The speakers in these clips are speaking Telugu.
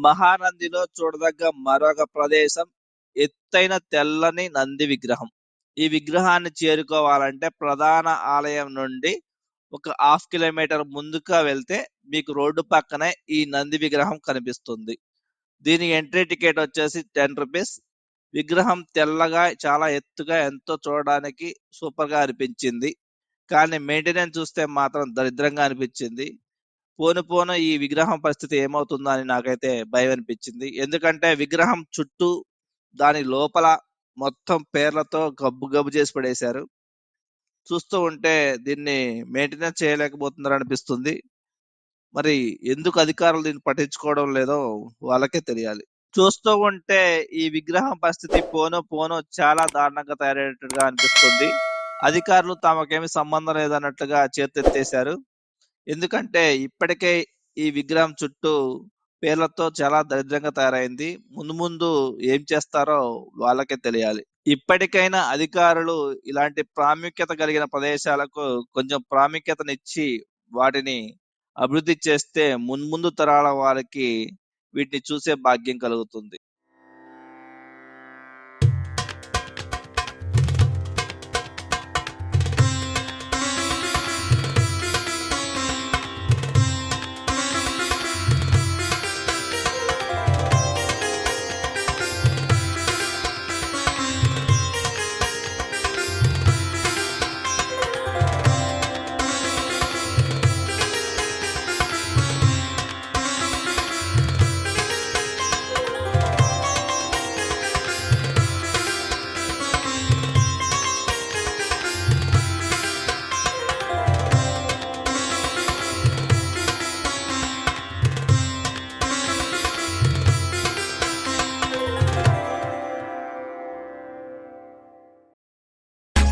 మహానందిలో చూడదగ్గ మరొక ప్రదేశం ఎత్తైన తెల్లని నంది విగ్రహం. ఈ విగ్రహాన్ని చేరుకోవాలంటే ప్రధాన ఆలయం నుండి ఒక హాఫ్ కిలోమీటర్ ముందుగా వెళ్తే మీకు రోడ్డు పక్కనే ఈ నంది విగ్రహం కనిపిస్తుంది. దీని ఎంట్రీ టికెట్ వచ్చేసి 10 రూపీస్. విగ్రహం తెల్లగా చాలా ఎత్తుగా ఎంతో చూడడానికి సూపర్ గా అనిపించింది. కానీ మెయింటెనెన్స్ చూస్తే మాత్రం దరిద్రంగా అనిపించింది. పోను పోను ఈ విగ్రహం పరిస్థితి ఏమవుతుందో అని నాకైతే భయం అనిపించింది. ఎందుకంటే విగ్రహం చుట్టూ దాని లోపల మొత్తం పేర్లతో గబ్బు గబ్బు చేసి పడేశారు. చూస్తూ ఉంటే దీన్ని మెయింటెనెన్స్ చేయలేకపోతున్నారు అనిపిస్తుంది. మరి ఎందుకు అధికారులు దీన్ని పట్టించుకోవడం లేదో వాళ్ళకే తెలియాలి. చూస్తూ ఉంటే ఈ విగ్రహం పరిస్థితి పోను పోను చాలా దారుణంగా తయారయ్యేటట్టుగా అనిపిస్తుంది. అధికారులు తమకేమి సంబంధం లేదన్నట్లుగా చేతులెత్తేశారు. ఎందుకంటే ఇప్పటికే ఈ విగ్రహం చుట్టూ పేర్లతో చాలా దరిద్రంగా తయారైంది. ముందు ముందు ఏం చేస్తారో వాళ్ళకే తెలియాలి. ఇప్పటికైనా అధికారులు ఇలాంటి ప్రాముఖ్యత కలిగిన ప్రదేశాలకు కొంచెం ప్రాముఖ్యతనిచ్చి వాటిని అభివృద్ధి చేస్తే మున్ముందు తరాల వారికి వీటిని చూసే భాగ్యం కలుగుతుంది.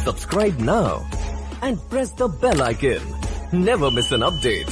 Subscribe now and press the bell icon. Never miss an update.